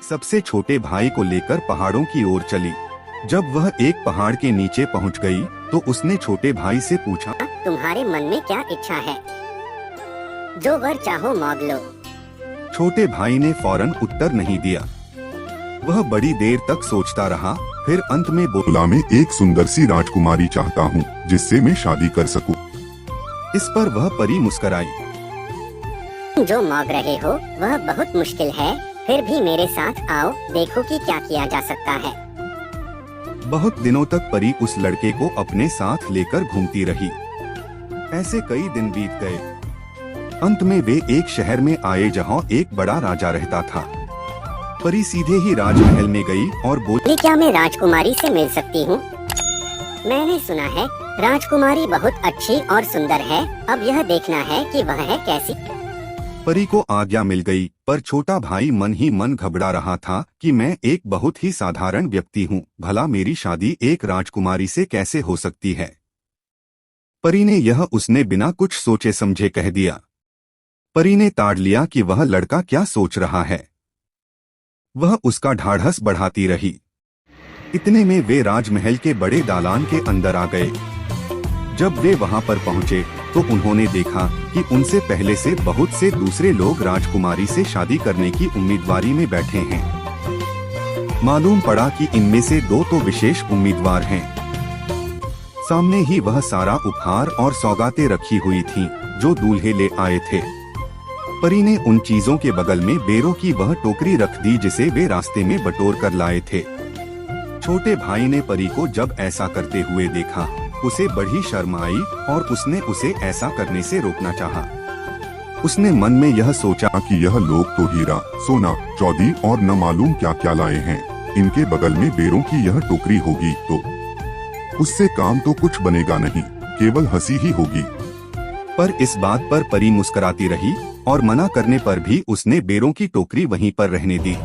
सबसे छोटे भाई को लेकर पहाड़ों की ओर चली। जब वह एक पहाड़ के नीचे पहुंच गई, तो उसने छोटे भाई से पूछा, तुम्हारे मन में क्या इच्छा है? जो वर चाहो मांग लो। छोटे भाई ने फौरन उत्तर नहीं दिया। वह बड़ी देर तक सोचता रहा, फिर अंत में बोला, मैं एक सुंदर सी राजकुमारी चाहता हूँ जिससे मैं शादी कर सकूं। इस पर वह परी मुस्कुराई। जो मांग रहे हो वह बहुत मुश्किल है, फिर भी मेरे साथ आओ, देखो कि क्या किया जा सकता है। बहुत दिनों तक परी उस लड़के को अपने साथ लेकर घूमती रही। ऐसे कई दिन बीत गए। अंत में वे एक शहर में आए जहाँ एक बड़ा राजा रहता था। परी सीधे ही राजमहल में गई और बोली, क्या मैं राजकुमारी से मिल सकती हूँ? मैंने सुना है राजकुमारी बहुत अच्छी और सुंदर है, अब यह देखना है कि वह है कैसी। परी को आज्ञा मिल गई, पर छोटा भाई मन ही मन घबरा रहा था कि मैं एक बहुत ही साधारण व्यक्ति हूँ, भला मेरी शादी एक राजकुमारी से कैसे हो सकती है। परी ने यह उसने बिना कुछ सोचे समझे कह दिया। परी ने ताड़ लिया कि वह लड़का क्या सोच रहा है। वह उसका ढाढ़स बढ़ाती रही। इतने में वे राजमहल के बड़े दालान के अंदर आ गए। जब वे वहां पर पहुंचे तो उन्होंने देखा कि उनसे पहले से बहुत से दूसरे लोग राजकुमारी से शादी करने की उम्मीदवारी में बैठे हैं। मालूम पड़ा कि इनमें से दो तो विशेष उम्मीदवार हैं। सामने ही वह सारा उपहार और सौगातें रखी हुई थीं, जो दूल्हे ले आए थे। परी ने उन चीजों के बगल में बेरों की वह टोकरी रख दी जिसे वे रास्ते में बटोर कर लाए थे। छोटे भाई ने परी को जब ऐसा करते हुए देखा, उसे बड़ी शर्म आई और उसने उसे ऐसा करने से रोकना चाहा। उसने मन में यह सोचा कि यह लोग तो हीरा, सोना, चौदी और न मालूम क्या क्या लाए हैं। इनके बगल में बेरों की यह टोकरी होगी तो उससे काम तो कुछ बनेगा नहीं, केवल हंसी ही होगी। पर इस बात पर परी मुस्कुराती रही और मना करने पर भी उसने बेरों की टोकरी वहीं पर रहने दी।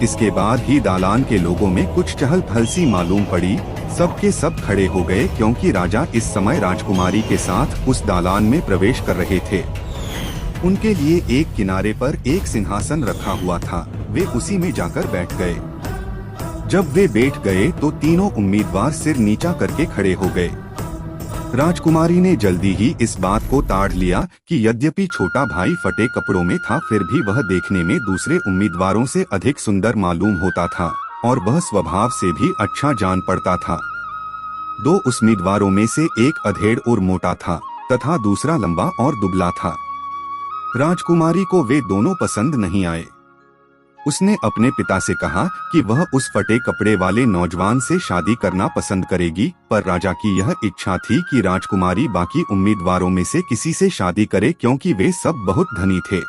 इसके बाद ही दालान के लोगों में कुछ चहल पहल सी मालूम पड़ी। सबके सब खड़े हो गए क्योंकि राजा इस समय राजकुमारी के साथ उस दालान में प्रवेश कर रहे थे। उनके लिए एक किनारे पर एक सिंहासन रखा हुआ था, वे उसी में जाकर बैठ गए। जब वे बैठ गए तो तीनों उम्मीदवार सिर नीचा करके खड़े हो गए। राजकुमारी ने जल्दी ही इस बात को ताड़ लिया कि यद्यपि छोटा भाई फटे कपड़ों में था, फिर भी वह देखने में दूसरे उम्मीदवारों से अधिक सुंदर मालूम होता था और वह स्वभाव से भी अच्छा जान पड़ता था। दो उम्मीदवारों में से एक अधेड़ और मोटा था तथा दूसरा लंबा और दुबला था। राजकुमारी को वे दोनों पसंद नहीं आए। उसने अपने पिता से कहा कि वह उस फटे कपड़े वाले नौजवान से शादी करना पसंद करेगी, पर राजा की यह इच्छा थी कि राजकुमारी बाकी उम्मीदवारों में से किसी से शादी करे क्योंकि वे सब बहुत धनी थे।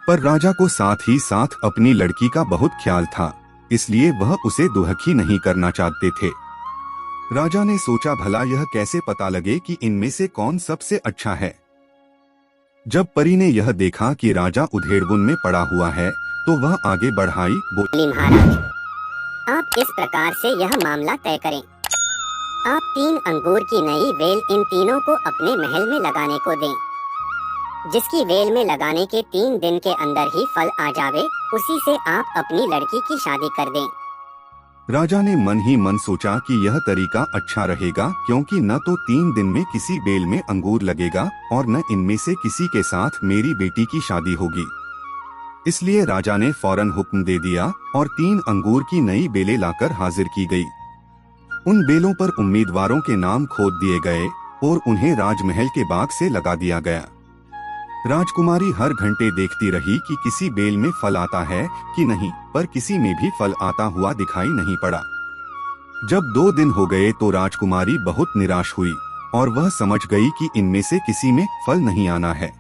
पर राजा को साथ ही साथ अपनी लड़की का बहुत ख्याल था, इसलिए वह उसे दुहखी नहीं करना चाहते थे। राजा ने सोचा, भला यह कैसे पता लगे कि इनमें से कौन सबसे अच्छा है। जब परी ने यह देखा कि राजा उधेड़बुन में पड़ा हुआ है तो वह आगे बढ़ाई, बोली, महाराज आप इस प्रकार से यह मामला तय करें। आप 3 अंगूर की नई वेल इन तीनों को अपने महल में लगाने को दें। जिसकी वेल में लगाने के 3 दिन के अंदर ही फल आ जावे, उसी से आप अपनी लड़की की शादी कर दें। राजा ने मन ही मन सोचा कि यह तरीका अच्छा रहेगा, क्योंकि न तो 3 दिन में किसी बेल में अंगूर लगेगा और न इनमें से किसी के साथ मेरी बेटी की शादी होगी। इसलिए राजा ने फौरन हुक्म दे दिया और 3 अंगूर की नई बेलें लाकर हाजिर की गई। उन बेलों पर उम्मीदवारों के नाम खोद दिए गए और उन्हें राजमहल के बाग से लगा दिया गया। राजकुमारी हर घंटे देखती रही कि किसी बेल में फल आता है कि नहीं, पर किसी में भी फल आता हुआ दिखाई नहीं पड़ा। जब 2 दिन हो गए तो राजकुमारी बहुत निराश हुई और वह समझ गई कि इनमें से किसी में फल नहीं आना है।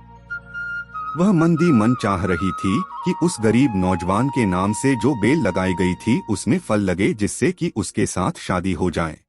वह मंदी मन चाह रही थी कि उस गरीब नौजवान के नाम से जो बेल लगाई गई थी उसमें फल लगे, जिससे कि उसके साथ शादी हो जाए।